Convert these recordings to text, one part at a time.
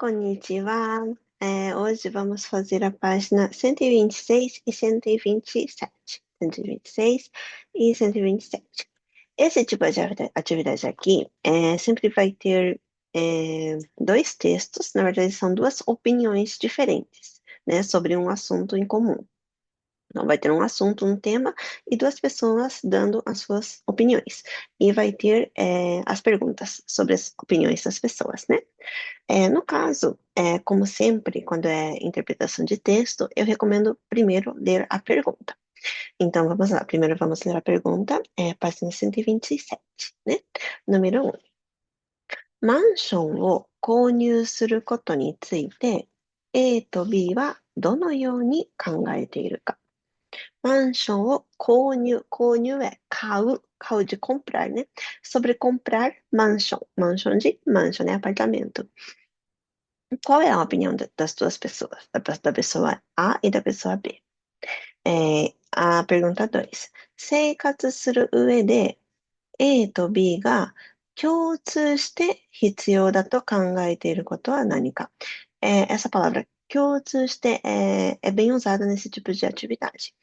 Konnichiwa. Hoje vamos fazer a página 126 e 127. 126 e 127. Esse tipo de atividade aqui sempre vai ter dois textos, na verdade são duas opiniões diferentes, né, sobre um assunto em comum. Então, vai ter um assunto, um tema, e duas pessoas dando as suas opiniões. E vai ter as perguntas sobre as opiniões das pessoas, né? No caso, como sempre, quando é interpretação de texto, eu recomendo primeiro ler a pergunta. Então, vamos lá. Primeiro vamos ler a pergunta, página 127, né? Número 1. マンションを購入することについて、A と B はどのように考えているか。マンションを購入。購入é買う。買うde comprar, né? Sobre comprar mansão. Mansão de mansão, né? Apartamento. Qual é a opinião das duas pessoas? Da pessoa A e da pessoa B. A pergunta 2. 生活する上で A と B が共通して必要だと考えていることは何か? Essa palavra 共通して é bem usada nesse tipo de atividade.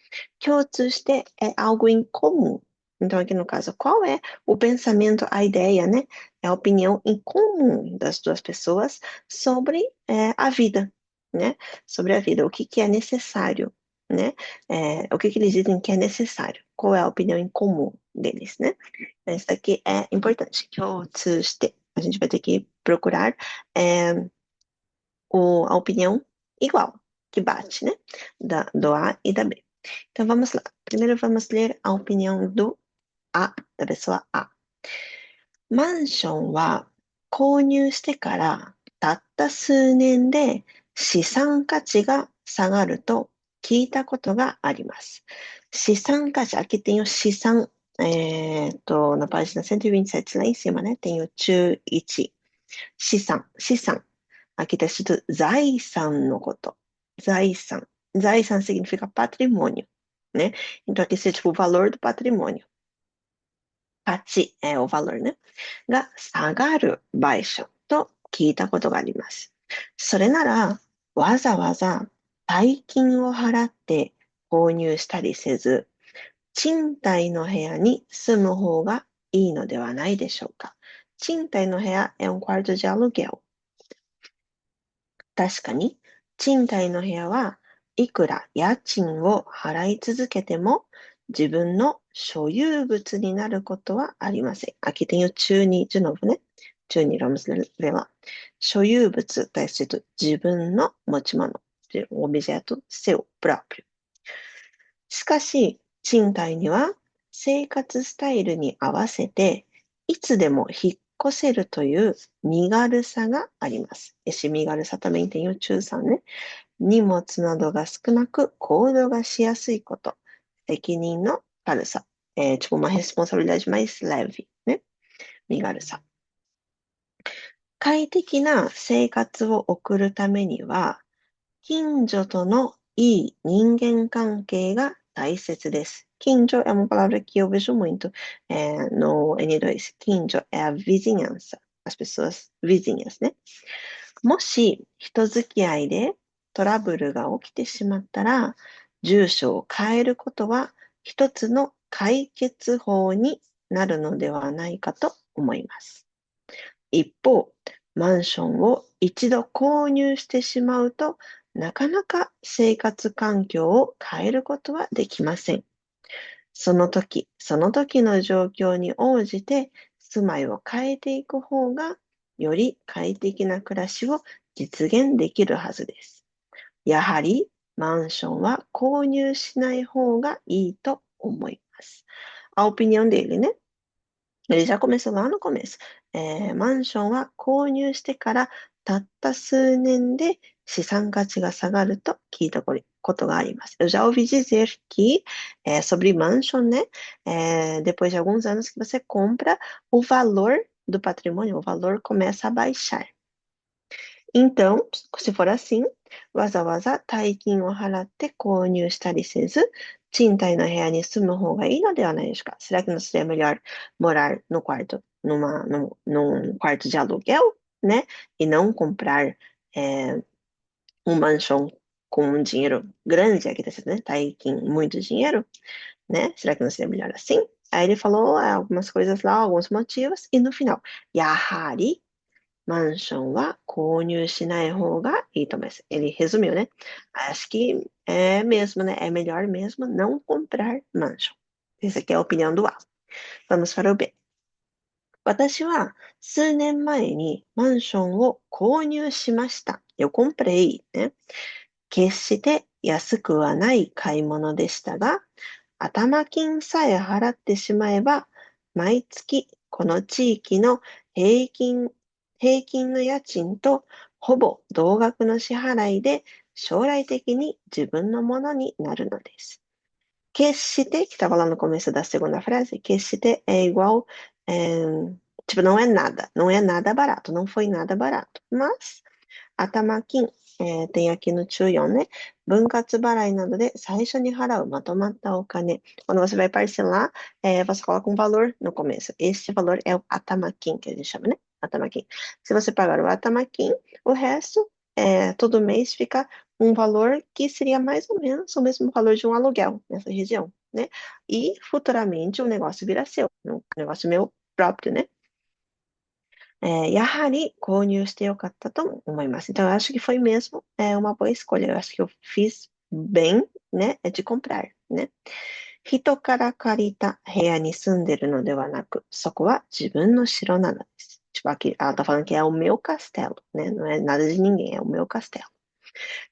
共通して é algo em comum. Então, aqui no caso, qual é o pensamento, a ideia, né? É a opinião em comum das duas pessoas sobre a vida, né? Sobre a vida, o que que é necessário, né? O que que eles dizem que é necessário? Qual é a opinião em comum deles, né? Isso aqui é importante. 共通して. A gente vai ter que procurar a opinião igual, que bate, né? Do A e da B. Então vamos lá. Primeiro vamos ler a opinião do A, da pessoa A. マンションは購入してからたった数年で資産価値が下がると聞いたことがあります。資産価値, aqui tem o 資産, na página 127 lá em cima, né? Tem o 中1. 資産. Aqui está escrito 財産のこと。財産. 財産 significa patrimônio, né? Então aqui seria tipo o valor do patrimônio. 価値 é o valor, né? が下がる、baixo と聞いたことがあります。それなら、わざわざ大金を払って購入したりせず、賃貸の部屋に住む方がいいのではないでしょうか。賃貸の部屋 é um quarto de aluguel. 確かに、賃貸の部屋はいくら家賃を払い続けても自分の所有物になることはありません。Aqui tem o 中に de novo, né? 中に vamos ler lá. 所有物 está escrito 自分の持ち物。O objeto seu próprio. しかし、賃貸には生活スタイルに合わせていつでも引っ越せるという身軽さがあります。Esse 身軽さtambém tem o 中さんね。荷物などが少なく行動がしやすいこと。責任の軽さ。tipo uma responsabilidade mais leve, né? 身軽さ。快適な生活を送るためには、近所とのいい人間関係が大切です。近所 é uma palavra que eu vejo muito no N2. 近所 é a vizinhança. As pessoas vizinhas, né? もし人付き合いでトラブルが起きてしまったら、住所を変えることは一つの解決法になるのではないかと思います。一方、マンションを一度購入してしまうと、なかなか生活環境を変えることはできません。その時、その時の状況に応じて住まいを変えていく方が、より快適な暮らしを実現できるはずです。やはり、マンションは購入しない方がいいと思います。A opinião dele, né? Ele já começou lá no começo. マンションは購入してからたった数年で資産価値が下がると聞いたことがあります。Eu já ouvi dizer que sobre mansion, né? Depois de alguns anos que você compra, o valor do patrimônio, o valor começa a baixar. Então, se for assim, わざわざ大金を払って購入したりせず、賃貸の部屋に住む方がいいのではないでしょうか? Será que não seria melhor morar no quarto, num quarto de aluguel, né? E não comprar um mansion com um dinheiro grande, aqui tá escrito, né? Taikin, muito dinheiro, né? Será que não seria melhor assim? Aí ele falou algumas coisas lá, alguns motivos, e no final, Yahari, mansion wa konyu shinai hou ga ii to omoimasu. Ele resumiu, né? Acho que é mesmo, né? É melhor mesmo não comprar mansion. Essa aqui é a opinião do A. Vamos para o B. 私は数年前にマンションを購入しました。Eu comprei, né? 決して安くはない買い物でしたが、頭金さえ払ってしまえば、毎月この地域の平均、平均の家賃とほぼ同額の支払いで将来的に自分のものになるのです。決して、que estava lá no começo da segunda frase, 決して é igual, tipo, não é nada, não é nada barato, não foi nada barato. Mas, Atamakin, tem aqui no Chuyon, né? 分割払いなどで最初に払うまとまったお金。Quando você vai parcelar, você coloca um valor no começo. Este valor é o Atamakin, que a gente chama, né? Atamakin. Se você pagar o Atamakin, o resto, todo mês fica um valor que seria mais ou menos o mesmo valor de um aluguel nessa região, né? E futuramente o negócio vira seu, um negócio meu próprio, né? やはり購入してよかったと思います。Então, eu acho que foi mesmo uma boa escolha. Eu acho que eu fiz bem, né, de comprar, né? 人から借りた部屋に住んでるのではなく、そこは自分の城なのです。Tipo, aqui, ela tá falando que é o meu castelo, né? Não é nada de ninguém, é o meu castelo.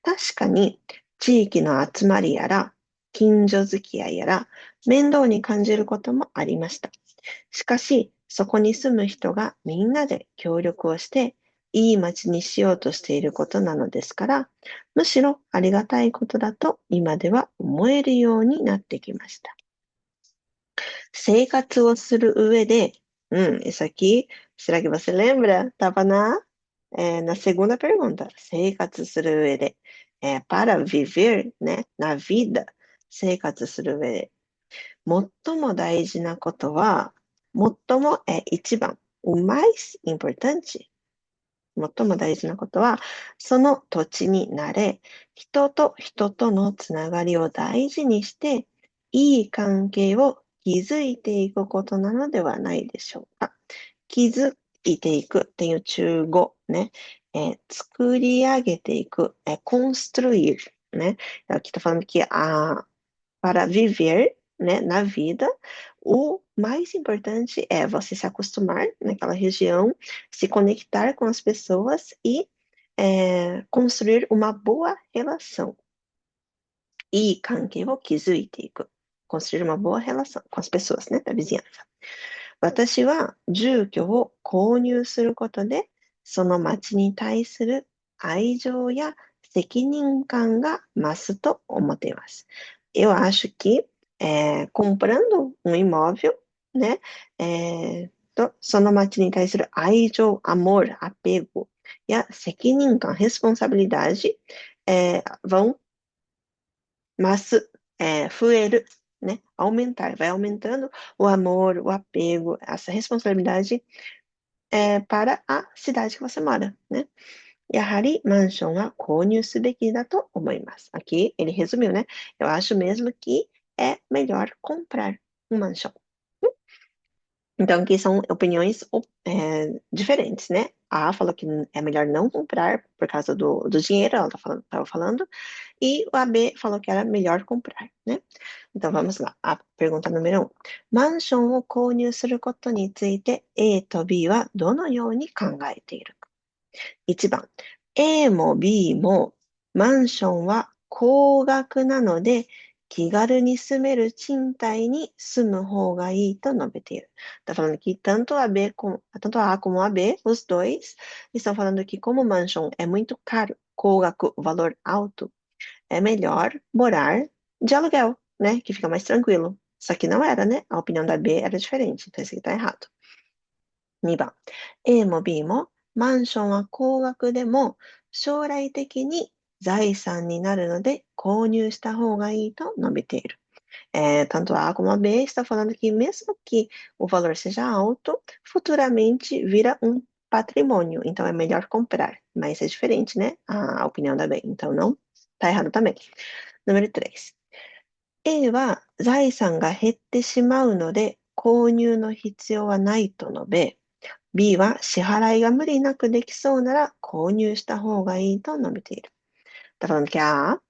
確かに、地域の集まりやら、近所付き合いやら、面倒に感じることもありました。しかし、そこに住む人がみんなで協力をして、いい街にしようとしていることなのですから、むしろありがたいことだと今では思えるようになってきました。生活をする上で、isso aqui, será que você lembra? Estava na segunda pergunta. 生活する上で、para viver, né, na vida, 生活する上で、最も大事なことは、最も一番、o mais importante、最も大事なことは、その土地に慣れ、人と人とのつながりを大事にして、いい関係を築いていくことなのではないでしょうか。築いていくっていう中語ね、作り上げていく、construir, né? Aqui está falando que para viver, né, na vida, o mais importante é você se acostumar naquela região, se conectar com as pessoas e construir uma boa relação. E kanke wo kizuite construir uma boa relação com as pessoas, né, da vizinhança. 私は住居を購入することで、その町に対する愛情や責任感が増すと思っています。Eu acho que comprando um imóvel, né, その町に対する愛情、amor, apego や責任感、responsabilidade vão 増す、増える、né? Aumentar, vai aumentando o amor, o apego, essa responsabilidade para a cidade que você mora, né? やはりマンションは購入すべきだと思います。Aqui ele resumiu, né? Eu acho mesmo que é melhor comprar um mansão. Então, aqui são opiniões diferentes, né? A falou que é melhor não comprar por causa do dinheiro, ela estava falando, e o AB falou que era melhor comprar, né? Então, vamos lá. A pergunta número 1. マンションを購入することについて A と B はどのように考えているか。1番、A も B もマンションは高額なので気軽に住める賃貸に住む方がいいと述べている。Está falando que tanto A como a B, os dois, estão falando que como mansão é muito caro, 高額, valor alto, é melhor morar de aluguel, né? Que fica mais tranquilo. Só que não era, né? A opinião da B era diferente, então esse aqui tá errado. 2番、A も B もマンションは高額でも将来的に財産になるので購入した方がいいと述べている。tanto A como a B está falando que mesmo que o valor seja alto, futuramente vira um patrimônio, então é melhor comprar. Mas é diferente, né? A opinião da B. Então não tá errado também. Número 3. A は財産が減ってしまうので購入の必要はないと述べ、B は支払いが無理なくできそうなら購入した方がいいと述べている。Tá falando que a A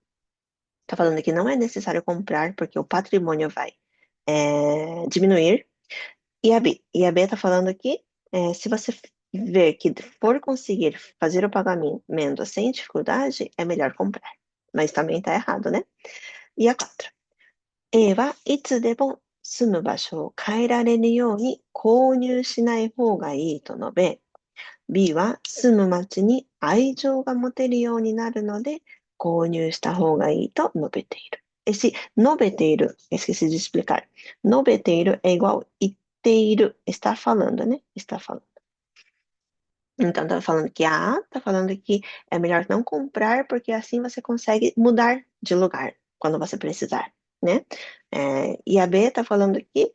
tá falando que não é necessário comprar porque o patrimônio vai diminuir. E a B tá falando que se você ver que for conseguir fazer o pagamento sem dificuldade, é melhor comprar. Mas também tá errado, né? E a 4. A はいつでも住む場所を変えられるように購入しない方がいいと述べ、B は住む町に愛情が持てるようになるので購入した方がいいと述べている。Esse 述べている, esqueci de explicar. 述べているé igual 言っている. Está falando, né? Está falando. Então, tá falando que a A tá falando que é melhor não comprar, porque assim você consegue mudar de lugar quando você precisar, né? E a B tá falando que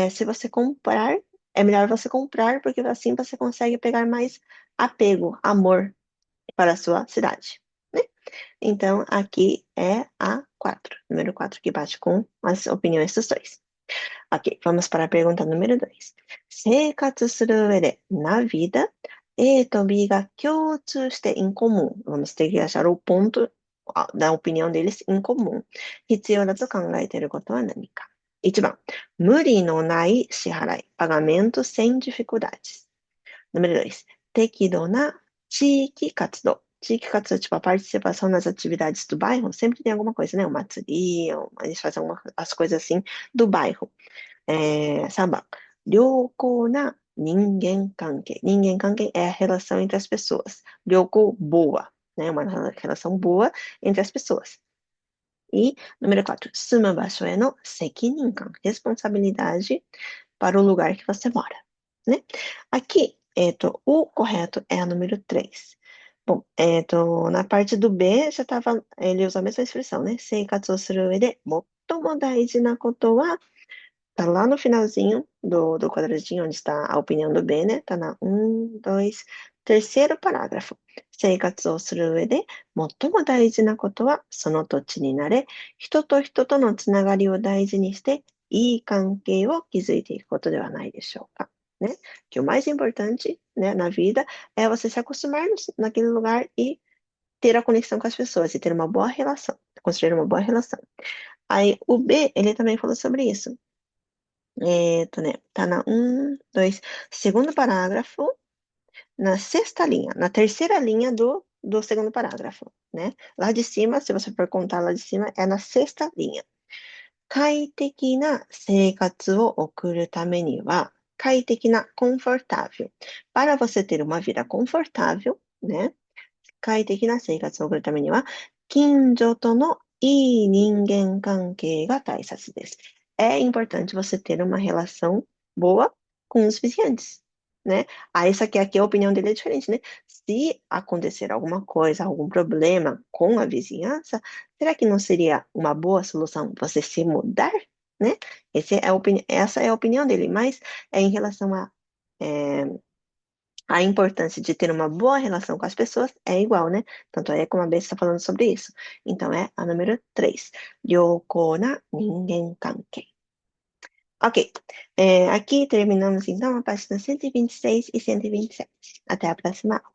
se você comprar, é melhor você comprar, porque assim você consegue pegar mais apego, amor para a sua cidade, né? Então, aqui é a 4, número 4, que bate com as opiniões dos dois. Ok, vamos para a pergunta número 2. 生活する上で na vida, A と B が共通して em comum. Vamos ter que achar o ponto da opinião deles em comum. 必要だと考えていることは何か。1番、無理のない支払い。pagamento sem dificuldades. Número 2, 適度な地域活動. 地域活動, tipo, a participação nas atividades do bairro, sempre tem alguma coisa, né? Uma matsuri, eles fazem as coisas assim do bairro. 3番、良好な人間関係。人間関係é a relação entre as pessoas. 良好 boa, né? Uma relação boa entre as pessoas. E número 4, 住む場所への責任感, responsabilidade para o lugar que você mora, né? Aqui, o correto é a número 3. Bom, na parte do B, já estava, ele usa a mesma expressão, né? 生活をする上で最も大事なことは tá lá no finalzinho do quadradinho onde está a opinião do B, né? Tá na 2, terceiro parágrafo. 生活をする上で最も大事なことはその土地に慣れ、人と人とのつながりを大事にして、いい関係を築いていくことではないでしょうか。Né? Que o mais importante, né, na vida é você se acostumar naquele lugar e ter a conexão com as pessoas e ter uma boa relação, construir uma boa relação. Aí o B, ele também falou sobre isso. Tá na 2, segundo parágrafo, na sexta linha, na terceira linha do segundo parágrafo, né? Lá de cima, se você for contar lá de cima, é na sexta linha. 快適な生活を送るためには、快適な confortável. Para você ter uma vida confortável, né? 快適な生活を送るためには、近所とのいい人間関係が大切です。É importante você ter uma relação boa com os vizinhantes, né? Aí, isso aqui a opinião dele é diferente, né? Se acontecer alguma coisa, algum problema com a vizinhança, será que não seria uma boa solução você se mudar, né? Essa é a opinião dele, mas em relação a importância de ter uma boa relação com as pessoas é igual, né? Tanto é como a Bess está falando sobre isso. Então, é a número 3. 良好な人間関係. Ok. Aqui terminamos então a página 126 e 127. Até a próxima aula.